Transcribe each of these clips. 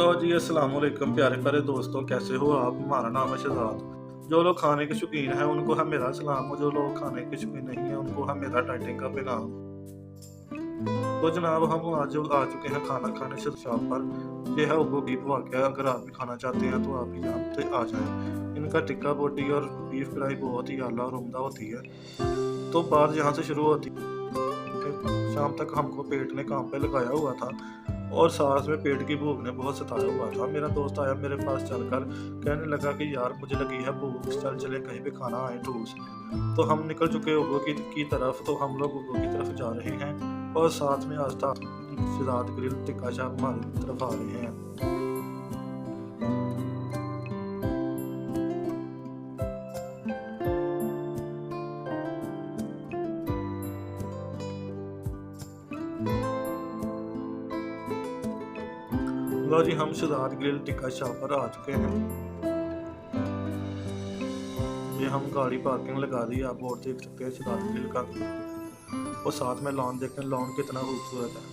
लो जी, अस्सलाम वालेकुम प्यारे प्यारे दोस्तों, कैसे हो आप? हमारा नाम है शहजाद। जो लोग खाने के शौकीन हैं उनको है मेरा सलाम, और जो लोग खाने के शौकीन नहीं हैं उनको है मेरा डाइटिंग का पैगाम। तो जनाब, हम आज आ चुके हैं खाना खाने शॉप पर। ये है उबो बीफ वाक़या। अगर आप भी खाना चाहते हैं तो आप भी यहाँ पे आ जाएँ। इनका टिक्का बोटी और बीफ कढ़ाई बहुत ही आला और उम्दा होती है। तो बात यहाँ से शुरू होती है। शाम तक हमको पेट ने काम पे लगाया हुआ था और साथ में पेट की भूख ने बहुत सताया हुआ था। मेरा दोस्त आया मेरे पास चलकर, कहने लगा कि यार मुझे लगी है भूख, चल चले कहीं पे खाना आए ठूस। तो हम निकल चुके उबो की तरफ। तो हम लोग उबो की तरफ जा रहे हैं और साथ में आस्था शहजाद ग्रिल टिक्का चाप हमारी तरफ आ रहे हैं। लो जी, हम शहजाद ग्रिल टिक्का चाप पर आ चुके हैं। ये हम गाड़ी पार्किंग लगा दी है। आप और देख सकते हैं शहजाद ग्रिल का, और साथ में लॉन देखें, लॉन कितना खूबसूरत है।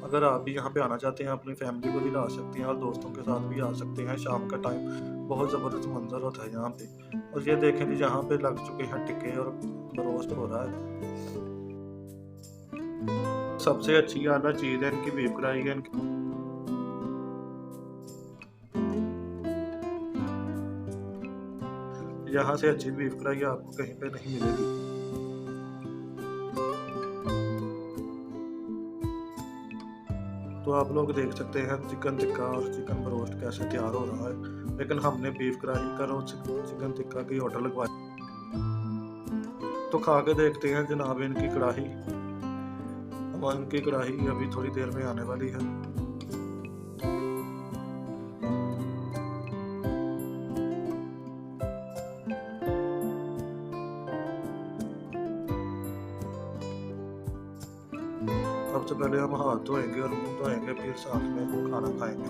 अगर आप भी यहाँ पे आना चाहते हैं अपनी फैमिली को भी ला सकते हैं और दोस्तों के साथ भी आ सकते हैं। शाम का टाइम बहुत ज़बरदस्त मंजर होता है यहाँ पे। और ये देखें जी, यहाँ पे लग चुके हैं टिक्के और रोस्ट हो रहा है। सबसे अच्छी आला चीज़ है इनकी बीफ कढ़ाई है। यहाँ से अच्छी बीफ कढ़ाई आपको कहीं पे नहीं मिलेगी। तो आप लोग देख सकते हैं चिकन टिक्का और चिकन ब्रोस्ट कैसे तैयार हो रहा है। लेकिन हमने बीफ कढ़ाई का और चिकन टिक्का की ऑर्डर लगवाई। तो खा के देखते हैं जनाब इनकी कढ़ाई। अब इनकी कढ़ाई अभी थोड़ी देर में आने वाली है। सबसे पहले हम हाथ धोएंगे और मुंह धोएंगे, फिर साथ में हम खाना खाएंगे।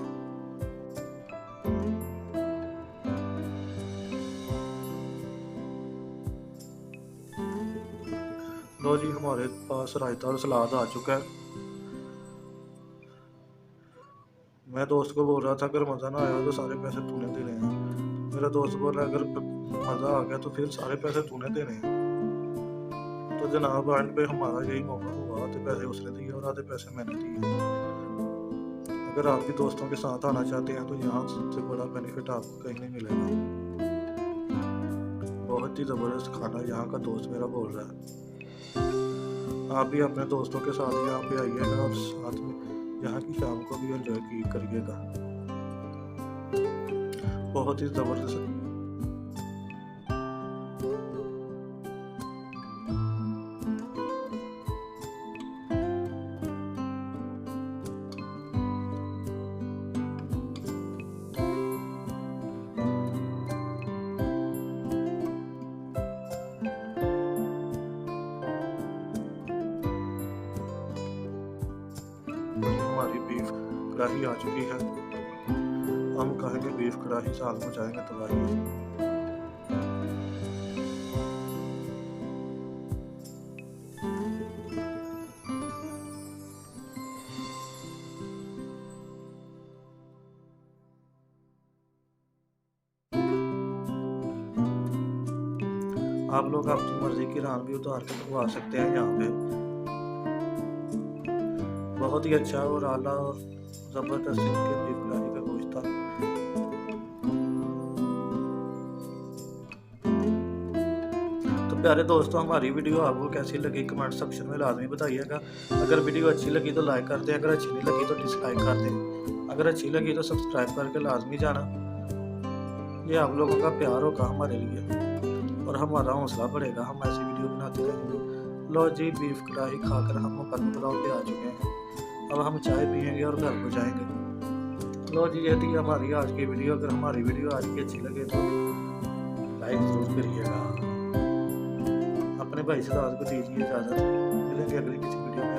लो जी, हमारे पास रायता और सलाद आ चुका है। मैं दोस्त को बोल रहा था अगर मज़ा ना आया तो सारे पैसे तूने देने हैं। मेरा दोस्त बोल रहा है अगर मज़ा आ गया तो फिर सारे पैसे तूने देने हैं। तो जनाब एंड पे हमारा यही मौका हुआ, आधे पैसे उसने दिए और आधे पैसे मैंने दिए। अगर आप भी दोस्तों के साथ आना चाहते हैं तो यहाँ सबसे बड़ा बेनिफिट आपको कहीं नहीं मिलेगा। बहुत ही ज़बरदस्त खाना यहाँ का दोस्त मेरा बोल रहा है। आप भी अपने दोस्तों के साथ यहाँ पे आइएगा और साथ में यहाँ की शाम को भी एंजॉय करिएगा। बहुत ही ज़बरदस्त। हमारी बीफ कढ़ाई आ चुकी है। हम कहेंगे बीफ कढ़ाई, साल में जाएंगे दवाई। आप लोग अपनी मर्जी की रान भी उतार के खवा सकते हैं यहाँ पे। बहुत ही अच्छा और आला और ज़बरदस्त इनके बीफ कढ़ाई का गोश्त था। तो प्यारे दोस्तों, हमारी वीडियो आपको कैसी लगी कमेंट सेक्शन में लाजमी बताइएगा। अगर वीडियो अच्छी लगी तो लाइक कर दें, अगर अच्छी नहीं लगी तो डिसलाइक कर दें। अगर अच्छी लगी तो सब्सक्राइब करके लाजमी जाना। ये आप लोगों का प्यार होगा हमारे लिए और हमारा हौसला बढ़ेगा, हम ऐसी वीडियो बनाते रहेंगे। लो जी, बीफ कढ़ाई खाकर हम मुकम्मल पुलाव पे आ चुके हैं। अब हम चाय पियेंगे और घर को जाएंगे। लो जी, ये थी हमारी आज की वीडियो। अगर हमारी वीडियो आज की अच्छी लगे तो लाइक ज़रूर करिएगा। अपने भाई शहजाद को दीजिए इजाज़त। मिलेंगे अगली किसी वीडियो में।